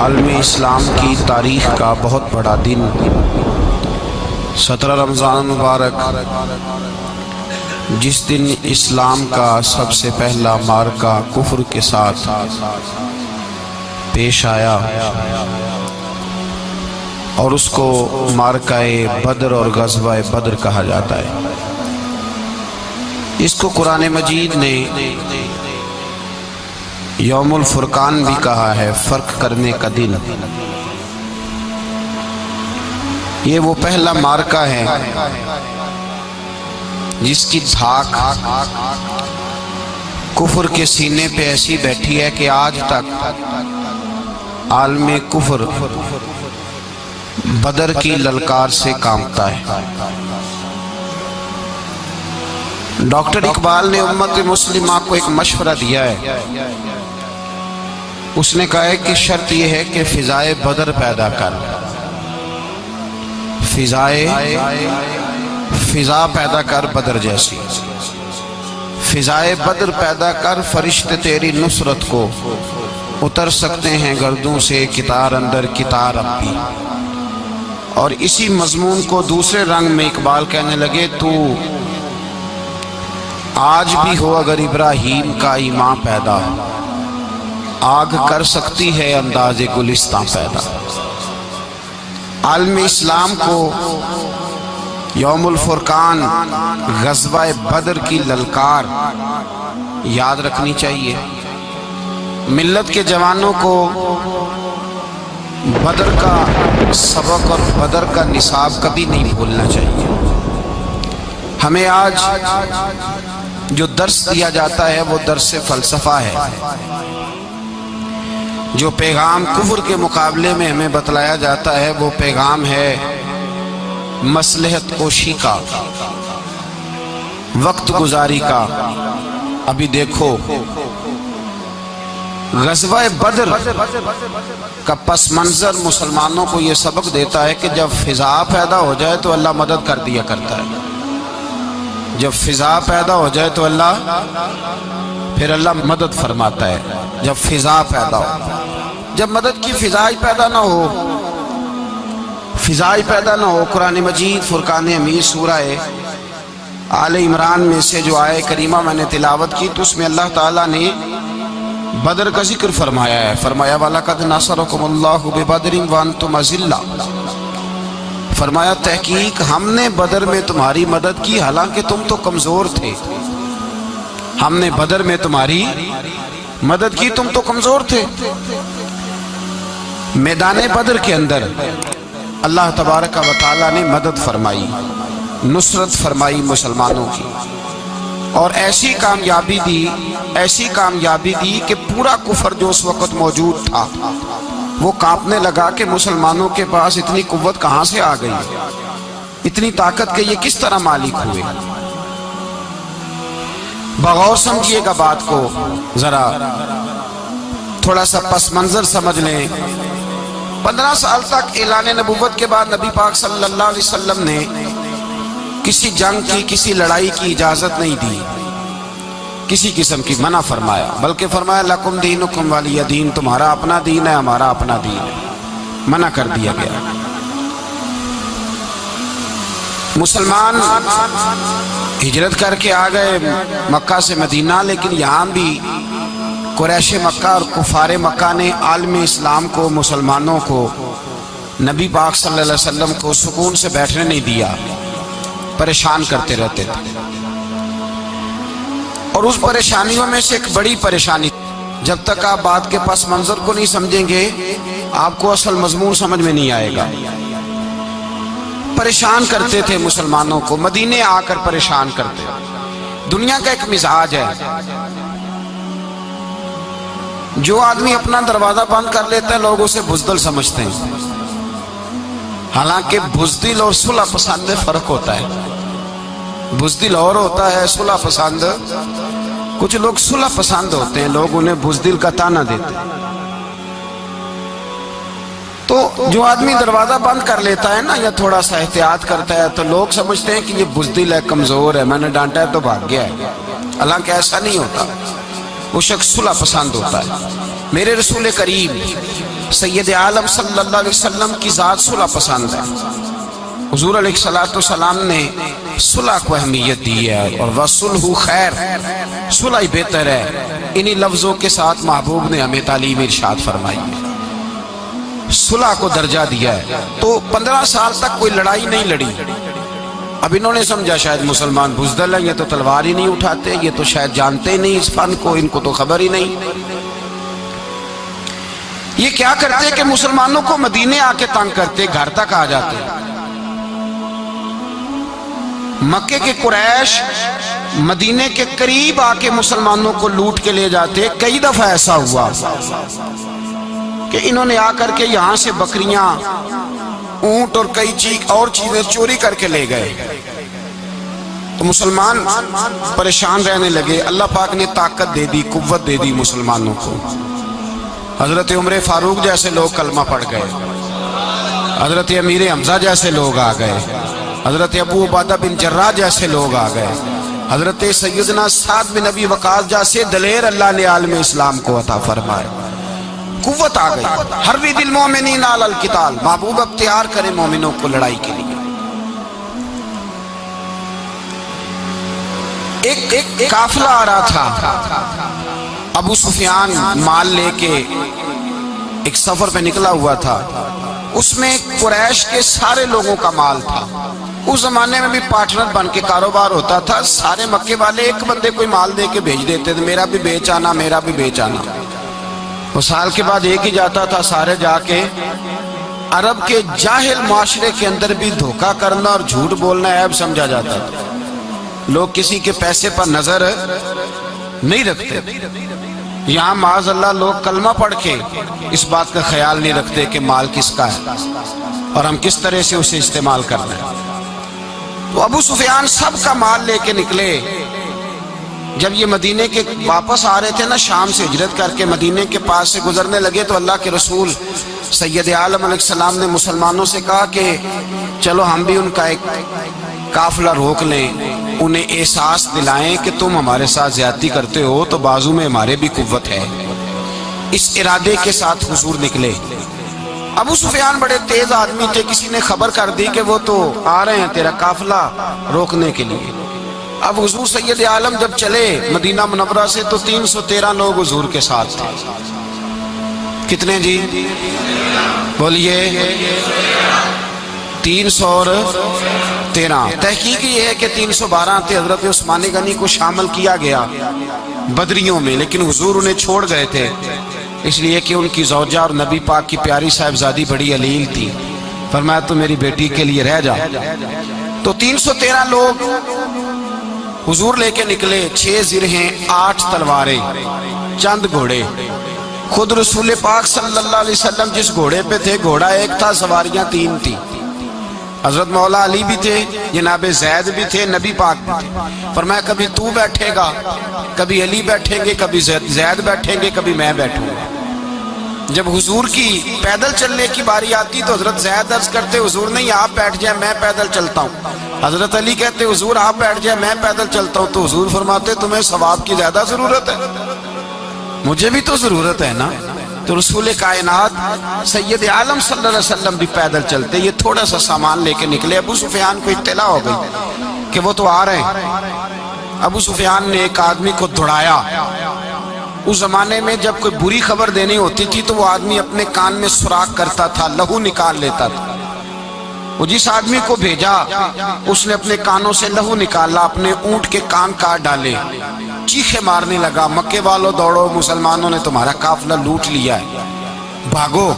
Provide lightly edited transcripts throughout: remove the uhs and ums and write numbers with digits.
عالم اسلام کی تاریخ کا بہت بڑا دن 17 رمضان مبارک، جس دن اسلام کا سب سے پہلا معرکہ کفر کے ساتھ پیش آیا اور اس کو معرکہ بدر اور غزوہ بدر کہا جاتا ہے۔ اس کو قرآن مجید نے یوم الفرقان بھی کہا ہے، فرق کرنے کا دن۔ یہ وہ پہلا معرکہ ہے جس کی دھاک کفر کے سینے پہ ایسی بیٹھی ہے کہ آج تک عالم کفر بدر کی للکار سے کانپتا ہے۔ ڈاکٹر اقبال نے امت مسلمہ کو ایک مشورہ دیا ہے۔ اس نے کہا ہے کہ شرط یہ ہے کہ فضائے بدر پیدا کر، فضا پیدا کر بدر جیسی، فضائے بدر پیدا کر، فرشتے تیری نصرت کو اتر سکتے ہیں گردوں سے کتار اندر کتار اب بھی۔ اور اسی مضمون کو دوسرے رنگ میں اقبال کہنے لگے، تو آج بھی ہو اگر ابراہیم کا ایمان پیدا، آگ کر سکتی ہے انداز گلستان پیدا۔ عالم اسلام کو یوم الفرقان، غزوہ بدر کی للکار یاد رکھنی چاہیے۔ ملت کے جوانوں کو بدر کا سبق اور بدر کا نصاب کبھی نہیں بھولنا چاہیے۔ ہمیں آج جو درس دیا جاتا ہے وہ درس فلسفہ ہے۔ جو پیغام کفر کے مقابلے میں ہمیں بتلایا جاتا ہے وہ پیغام ہے مصلحت کوشی کا، وقت گزاری کا۔ ابھی دیکھو غزوہ بدر کا پس منظر مسلمانوں کو یہ سبق دیتا ہے کہ جب فضا پیدا ہو جائے تو اللہ مدد کر دیا کرتا ہے۔ جب فضا پیدا ہو جائے تو اللہ مدد فرماتا ہے۔ جب فضا پیدا ہو، جب مدد کی فضا ہی پیدا نہ ہو، قرآن مجید فرقان حمید سورہ آل عمران میں سے جو آیہ کریمہ میں نے تلاوت کی تو اس میں اللہ تعالیٰ نے بدر کا ذکر فرمایا ہے۔ فرمایا وَلَقَدْ نَصَرَكُمُ اللَّهُ بِبَدْرٍ وَأَنْتُمْ أَذِلَّةٌ، فرمایا تحقیق ہم نے بدر میں تمہاری مدد کی حالانکہ تم تو کمزور تھے۔ ہم نے بدر میں تمہاری مدد کی، تم تو کمزور تھے۔ میدان بدر کے اندر اللہ تبارک و تعالیٰ نے مدد فرمائی، نصرت فرمائی مسلمانوں کی، اور ایسی کامیابی دی کہ پورا کفر جو اس وقت موجود تھا وہ کانپنے لگا کہ مسلمانوں کے پاس اتنی قوت کہاں سے آ گئی، اتنی طاقت کہ یہ کس طرح مالک ہوئے۔ بغور سمجھیے گا بات کو، ذرا تھوڑا سا پس منظر سمجھ لیں۔ 15 سال تک اعلان نبوت کے بعد نبی پاک صلی اللہ علیہ وسلم نے کسی جنگ کی، کسی لڑائی کی اجازت نہیں دی، کسی قسم کی منع فرمایا، بلکہ فرمایا لکم دینکم ولی دین، تمہارا اپنا دین ہے ہمارا اپنا دین ہے، منع کر دیا گیا۔ مسلمان ہجرت کر کے آ گئے مکہ سے مدینہ، لیکن یہاں بھی قریش مکہ اور کفار مکہ نے عالم اسلام کو، مسلمانوں کو، نبی پاک صلی اللہ علیہ وسلم کو سکون سے بیٹھنے نہیں دیا، پریشان کرتے رہتے تھے۔ اور اس پریشانیوں میں سے ایک بڑی پریشانی، جب تک آپ بات کے پس منظر کو نہیں سمجھیں گے آپ کو اصل مضمون سمجھ میں نہیں آئے گا۔ پریشان کرتے تھے مسلمانوں کو، مدینے آ کر پریشان کرتے۔ دنیا کا ایک مزاج ہے، جو آدمی اپنا دروازہ بند کر لیتا ہے لوگ اسے بزدل سمجھتے ہیں، حالانکہ بزدل اور صلح پسند میں فرق ہوتا ہے۔ بزدل اور ہوتا ہے، صلح پسند، کچھ لوگ صلح پسند ہوتے ہیں، لوگ انہیں بزدل کا طعنہ دیتے ہیں۔ تو جو آدمی دروازہ بند کر لیتا ہے نا، یا تھوڑا سا احتیاط کرتا ہے، تو لوگ سمجھتے ہیں کہ یہ بزدل ہے، کمزور ہے، میں نے ڈانٹا ہے تو بھاگ گیا ہے، حالانکہ ایسا نہیں ہوتا۔ وہ شخص صلح پسند ہوتا ہے۔ میرے رسول کریم سید عالم صلی اللہ علیہ وسلم کی ذات صلح پسند ہے. حضور علیہ الصلوۃ والسلام نے صلح کو اہمیت دی ہے اور وصلح خیر، صلح ہی بہتر ہے. انہی لفظوں کے ساتھ محبوب نے ہمیں تعلیم ارشاد فرمائی ہے، صلح کو درجہ دیا ہے. تو 15 سال تک کوئی لڑائی نہیں لڑی. اب انہوں نے سمجھا شاید مسلمان بزدل ہیں، یہ تو تلوار ہی نہیں اٹھاتے، یہ تو شاید جانتے ہی نہیں اس فن کو، ان کو تو خبر ہی نہیں. یہ کیا کرتے کہ مسلمانوں کو مدینے آ کے تنگ کرتے، گھر تک آ جاتے. مکے کے قریش مدینے کے قریب آ کے مسلمانوں کو لوٹ کے لے جاتے. کئی دفعہ ایسا ہوا کہ انہوں نے آ کر کے یہاں سے بکریاں، اونٹ اور کئی اور چیزیں چوری کر کے لے گئے. تو مسلمان پریشان رہنے لگے. اللہ پاک نے طاقت دے دی، قوت دے دی مسلمانوں کو. حضرت عمر فاروق جیسے لوگ کلمہ پڑھ گئے، حضرت امیر حمزہ جیسے لوگ آ گئے، حضرت ابو عبیدہ بن جراح جیسے لوگ آ گئے، حضرت سیدنا سعد بن ابی وقاص جیسے دلیر اللہ نے عالم اسلام کو عطا فرمائے. قوت آ گئی. حرِّض المؤمنین علی القتال، محبوب اب تیار کرے مومنوں کو لڑائی کے لیے. ایک قافلہ آ رہا تھا. ابو سفیان مال لے کے ایک سفر پہ نکلا ہوا تھا. اس میں قریش کے سارے لوگوں کا مال تھا. اس زمانے میں بھی پارٹنر بن کے کاروبار ہوتا تھا. سارے مکے والے ایک بندے کوئی مال دے کے بھیج دیتے تھے، میرا بھی بیچ آنا، میرا بھی بیچ آنا. وہ سال کے بعد ایک ہی جاتا تھا. سارے جا کے عرب کے جاہل معاشرے کے اندر بھی دھوکہ کرنا اور جھوٹ بولنا عیب سمجھا جاتا تھا. لوگ کسی کے پیسے پر نظر نہیں رکھتے. یہاں معاذ اللہ لوگ کلمہ پڑھ کے اس بات کا خیال نہیں رکھتے کہ مال کس کا ہے اور ہم کس طرح سے اسے استعمال کرنا ہے. تو ابو سفیان سب کا مال لے کے نکلے. جب یہ مدینے کے واپس آ رہے تھے نا، شام سے ہجرت کر کے مدینے کے پاس سے گزرنے لگے، تو اللہ کے رسول سید عالم علیہ السلام نے مسلمانوں سے کہا کہ چلو ہم بھی ان کا ایک قافلہ روک لیں، انہیں احساس دلائیں کہ تم ہمارے ساتھ زیادتی کرتے ہو تو بازو میں ہمارے بھی قوت ہے. اس ارادے کے ساتھ حضور نکلے. ابو سفیان بڑے تیز آدمی تھے. کسی نے خبر کر دی کہ وہ تو آ رہے ہیں تیرا قافلہ روکنے کے لیے. اب حضور سید عالم جب چلے مدینہ منورہ سے تو 313 لوگ حضور کے ساتھ تھے. کتنے جی؟ بولیے. 313. تحقیق یہ ہے کہ 312 تھے. حضرت عثمان غنی کو شامل کیا گیا بدریوں میں، لیکن حضور انہیں چھوڑ گئے تھے اس لیے کہ ان کی زوجہ اور نبی پاک کی پیاری صاحبزادی بڑی علیل تھی. فرمایا تو میری بیٹی کے لیے رہ جا. تو 313 لوگ حضور لے کے نکلے. 6 زرہیں، 8 تلواریں، چند گھوڑے. خود رسول پاک صلی اللہ علیہ وسلم جس گھوڑے پہ تھے، گھوڑا ایک تھا، سواریاں 3 تھی. حضرت مولا علی بھی تھے، جناب زید بھی تھے، نبی پاک بھی تھے. فرمایا کبھی تو بیٹھے گا، کبھی علی بیٹھیں گے، کبھی زید بیٹھیں گے، کبھی میں بیٹھوں گا. جب حضور کی پیدل چلنے کی باری آتی تو حضرت زید عرض کرتے حضور نہیں آپ بیٹھ جائیں میں پیدل چلتا ہوں. حضرت علی کہتے حضور آپ بیٹھ جائیں میں پیدل چلتا ہوں. تو حضور فرماتے تمہیں ثواب کی زیادہ ضرورت ہے، مجھے بھی تو ضرورت ہے نا. تو رسول کائنات سید عالم صلی اللہ علیہ وسلم بھی پیدل چلتے. یہ تھوڑا سا سامان لے کے نکلے. ابو سفیان کو اطلاع ہو گئی کہ وہ تو آ رہے ہیں. ابو سفیان نے ایک آدمی کو دوڑایا. اس زمانے میں جب کوئی بری خبر دینی ہوتی تھی تو وہ آدمی اپنے کان میں سوراخ کرتا تھا، لہو نکال لیتا تھا. وہ جس آدمی کو بھیجا اس نے اپنے کانوں سے لہو نکالا، اپنے اونٹ کے کان کاٹ ڈالے، چیخے مارنے لگا مکے والوں دوڑو، مسلمانوں نے تمہارا قافلہ لوٹ لیا ہے، بھاگو.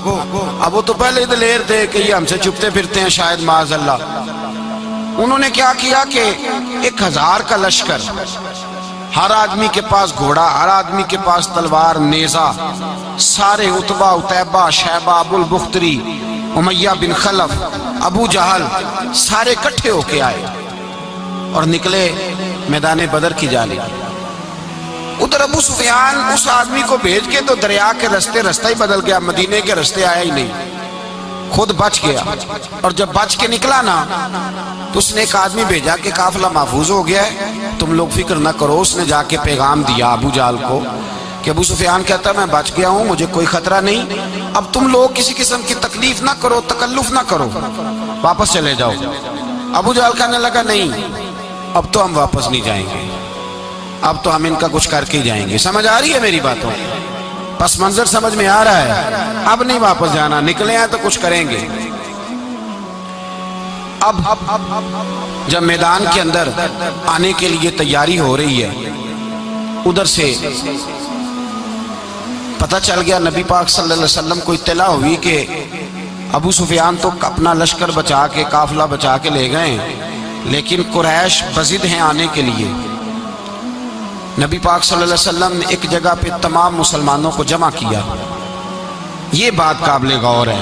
اب وہ تو پہلے دلیر تھے کہ یہ ہم سے چھپتے پھرتے ہیں شاید معاذ اللہ. انہوں نے کیا کیا کہ 1000 کا لشکر، ہر آدمی کے پاس گھوڑا، ہر آدمی کے پاس تلوار، نیزہ، سارے عتبہ، عتیبہ، شیبہ، ابو البختری، امیہ بن خلف، ابو جہل، سارے اکٹھے ہو کے آئے اور نکلے میدان بدر کی جانب. ادھر ابو سفیان اس آدمی کو بھیج کے تو دریا کے رستہ ہی بدل گیا، مدینے کے رستے آیا ہی نہیں، خود بچ گیا. اور جب بچ کے نکلا نا تو اس نے ایک آدمی بھیجا کہ قافلہ محفوظ ہو گیا ہے، تم لوگ فکر نہ کرو. اس نے جا کے پیغام دیا ابو جہل کو کہ ابو سفیان کہتا میں بچ گیا ہوں، مجھے کوئی خطرہ نہیں، اب تم لوگ کسی قسم کی تکلیف نہ کرو، تکلف نہ کرو، واپس چلے جاؤ۔ ابو جہل کہنے لگا نہیں، اب تو ہم واپس نہیں جائیں گے، اب تو ہم ان کا کچھ کر کے جائیں گے۔ سمجھ آ رہی ہے میری باتوں؟ پس منظر سمجھ میں آ رہا ہے، اب نہیں واپس جانا، نکلے ہیں تو کچھ کریں گے۔ اب جب میدان کے اندر آنے کے لیے تیاری ہو رہی ہے، ادھر سے پتہ چل گیا، نبی پاک صلی اللہ علیہ وسلم کو اطلاع ہوئی کہ ابو سفیان تو اپنا لشکر بچا کے، قافلہ بچا کے لے گئے، لیکن قریش بضد ہیں آنے کے لیے۔ نبی پاک صلی اللہ علیہ وسلم نے ایک جگہ پہ تمام مسلمانوں کو جمع کیا۔ یہ بات قابل غور ہے۔